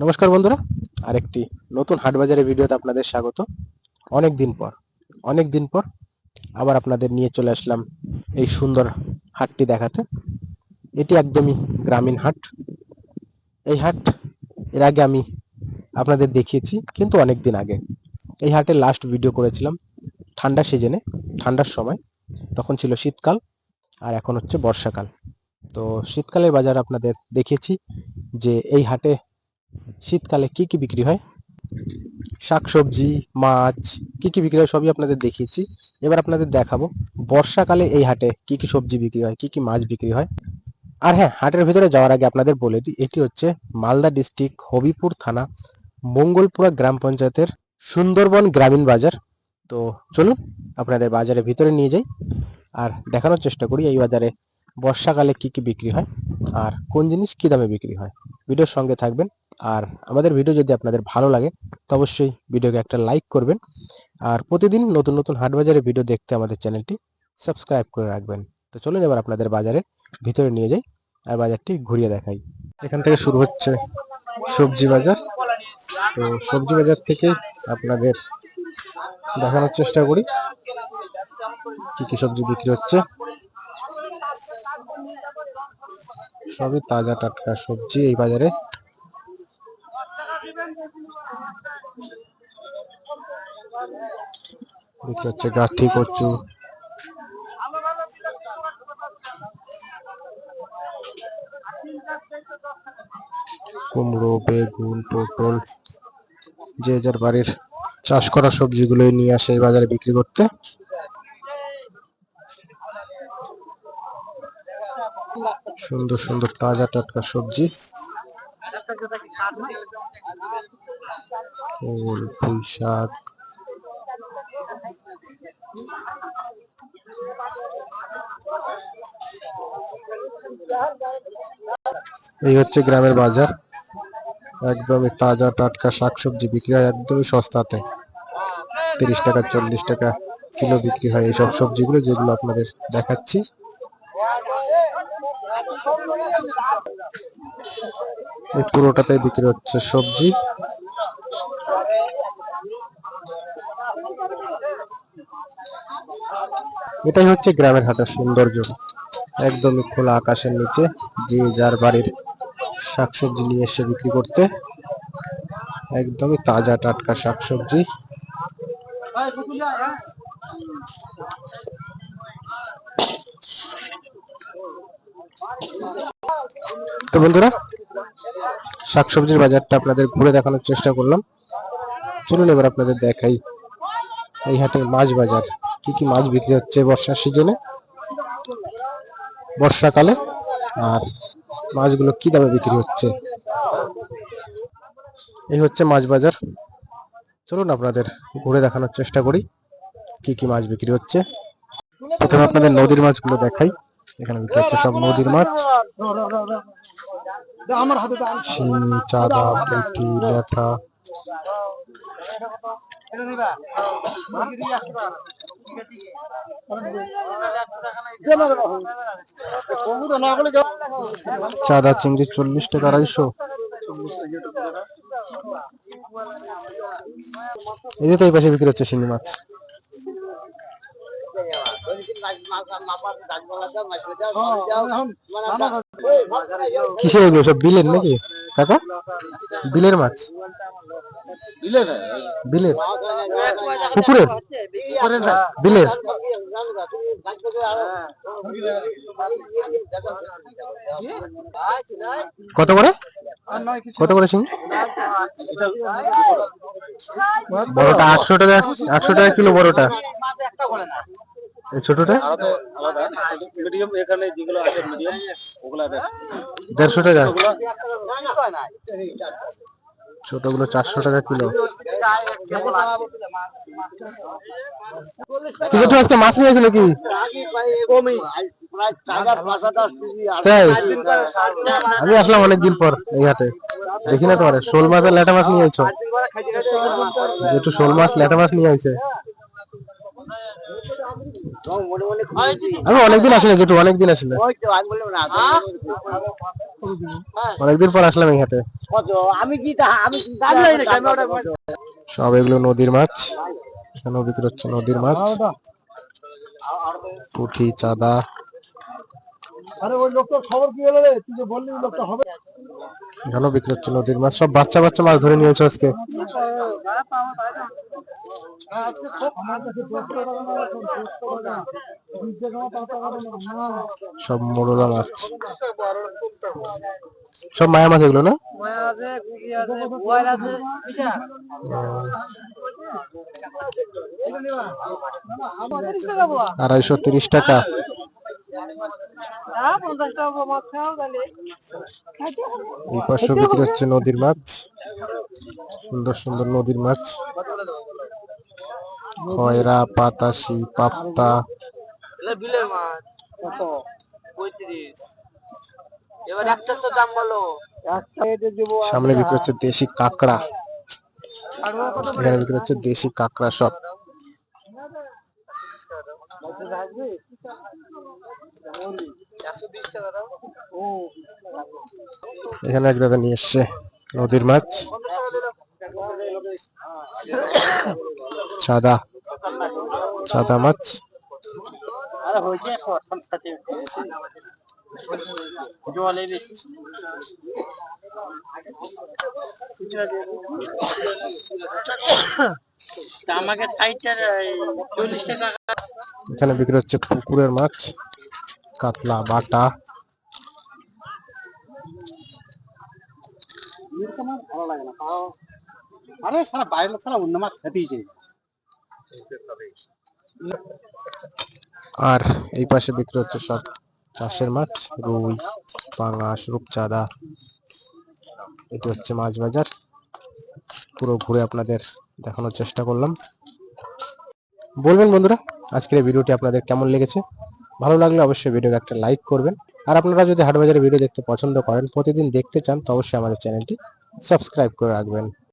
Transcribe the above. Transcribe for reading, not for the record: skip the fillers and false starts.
নমস্কার বন্ধুরা, আরেকটি নতুন হাট বাজারের ভিডিওতে আপনাদের স্বাগত। অনেক দিন পর আবার আপনাদের নিয়ে চলে আসলাম এই সুন্দর হাটটি দেখাতে। এটি একদমই গ্রামীণ হাট। এই হাট এর আগে আমি আপনাদের দেখিয়েছি, কিন্তু অনেক দিন আগে। এই হাটের লাস্ট ভিডিও করেছিলাম ঠান্ডা সিজনে, ঠান্ডার সময়। তখন ছিল শীতকাল, আর এখন হচ্ছে বর্ষাকাল। তো শীতকালের বাজার আপনাদের দেখিয়েছি যে এই হাটে শীতকালে কি কি বিক্রি হয়, শাকসবজি, মাছ কি কি বিক্রি হয় সবই আপনাদের দেখিয়েছি। এবার আপনাদের দেখাবো বর্ষাকালে এই হাটে কি কি সবজি বিক্রি হয়, কি কি মাছ বিক্রি হয়। আর হ্যাঁ, হাটের ভিতরে যাওয়ার আগে আপনাদের বলে দিই, এটি হচ্ছে মালদা ডিস্ট্রিক্ট হবিপুর থানা মঙ্গলপুরা গ্রাম পঞ্চায়েতের সুন্দরবন গ্রামীণ বাজার। তো চলুন আপনাদের বাজারের ভিতরে নিয়ে যাই আর দেখানোর চেষ্টা করি এই বাজারে বর্ষাকালে কি কি বিক্রি হয় আর কোন জিনিস কি দামে বিক্রি হয়। ভিডিওর সঙ্গে থাকবেন। আর আমাদের ভিডিও যদি আপনাদের ভালো লাগে তো অবশ্যই ভিডিওকে একটা লাইক করবেন, আর প্রতিদিন নতুন নতুন হাট বাজারের ভিডিও দেখতে আমাদের চ্যানেলটি সাবস্ক্রাইব করে রাখবেন। তো চলুন এবার আপনাদের বাজারের ভিতরে নিয়ে যাই আর বাজারটি ঘুরিয়ে দেখাই। এখান থেকে শুরু হচ্ছে সবজি বাজার। তো সবজি বাজার থেকে আপনাদের দেখানোর চেষ্টা করি কি কি সবজি বিক্রি হচ্ছে। সবই তাজা টাটকা সবজি এই বাজারে। বিক্রি হচ্ছে গাঠি, কচু, কুমড়ো, বেগুন, পটল, যে যার বাড়ির চাষ করা সবজিগুলো নিয়ে আসে এই বাজারে বিক্রি করতে। সুন্দর সুন্দর তাজা টাটকা সবজি, ফুল, পুঁই শাক, এই হচ্ছে গ্রামের বাজার। একদমই তাজা টাটকা শাকসবজি বিক্রি হয় একদমই সস্তাতে। 30 টাকা 40 টাকা কিলো বিক্রি হয় এইসব সবজিগুলো, যেগুলো আপনাদের দেখাচ্ছি। এই পুরোটাতে বিক্রি হচ্ছে সবজি। এটাই হচ্ছে গ্রামের হাটের সৌন্দর্য। একদমই খোলা আকাশের নিচে যে যার বাড়ির শাকসবজি নিয়ে এসে বিক্রি করতে। একদমই তাজা টাটকা শাকসবজি। তো বন্ধুরা, শাকসবজির বাজারটা আপনাদের ঘুরে দেখানোর চেষ্টা করলাম। চলুন এবার আপনাদের দেখাই এই হাটের মাছ বাজার, কি কি মাছ বিক্রি হচ্ছে বর্ষার সিজনে, বর্ষাকালে, আর মাছগুলো কি দামে বিক্রি হচ্ছে। এই হচ্ছে মাছ বাজার। চলুন আপনাদের ঘুরে দেখানোর চেষ্টা করি কি কি মাছ বিক্রি হচ্ছে। প্রথমে আপনাদের নদীর মাছগুলো দেখাই। এখানে বিক্রি হচ্ছে সব নদীর মাছ, শিঙি, চাঁদা, পুঁটি, ল্যাঠা। চাঁদা চিংড়ি 40 টাকা 250। এই যে তো এই পাশে বিক্রি হচ্ছে শিঙি মাছ। কিসের এগুলো সব বিলের নাকি কাকা? বিলের মাছ? বিলের পুকুরের বিলের? কত করে কত করে শিং? বড়টা 800 টাকা। 800 টাকা কিলো বড়টা। এই ছোটটা 150 টাকা। ছোটগুলো 400 টাকা কিলো। কিছু আজকে মাছ নিয়ে আসে নাকি? আমি আসলাম অনেকদিন পর এই হাটে, দেখি না তোমার শোল মাছ আর ল্যাটা মাছ নিয়ে আইছো। একটু শোল মাছ ল্যাটা মাছ নিয়ে আইছে। আমি অনেকদিন আসি না, যেটু অনেকদিন আসি না। অনেকদিন পর আসলাম এই হাটে। সব এগুলো নদীর মাছ, এখানেও বিক্রি হচ্ছে নদীর মাছ, পুঁটি, চাঁদা। এখানেও বিক্রি হচ্ছে নদীর মাছ, সব বাচ্চা বাচ্চা মাছ ধরে নিয়েছে আজকে। সব মোরলা মাছ, সব মায়া মাছ এগুলো না? 230 টাকা। এই পাশে বিক্রি হচ্ছে নদীর মাছ, সুন্দর সুন্দর নদীর মাছ, খয়রা, পাতাশি, পাপ্তা। সামনে বিক্রি হচ্ছে দেশি কাঁকড়া, এখানে বিক্রি হচ্ছে দেশি কাঁকড়া সব। এখানে এক দাদা নিয়ে এসছে নদীর মাছ, চাঁদা, চাঁদা মাছ। এখানে বিক্রি হচ্ছে পুকুরের মাছ, কাতলা, বাটা। আর এই পাশে বিক্রি হচ্ছে সব চাষের মাছ, রুই, পাঙাশ, রূপচাঁদা। এটি হচ্ছে মাছ বাজার, পুরো ঘুরে আপনাদের দেখানোর চেষ্টা করলাম। বলবেন বন্ধুরা আজকের এই ভিডিওটি আপনাদের কেমন লেগেছে। ভালো লাগলে অবশ্যই ভিডিওকে একটা লাইক করবেন। আর আপনারা যদি হাট বাজারের ভিডিও দেখতে পছন্দ করেন, প্রতিদিন দেখতে চান, তো অবশ্যই আমাদের চ্যানেলটি সাবস্ক্রাইব করে রাখবেন।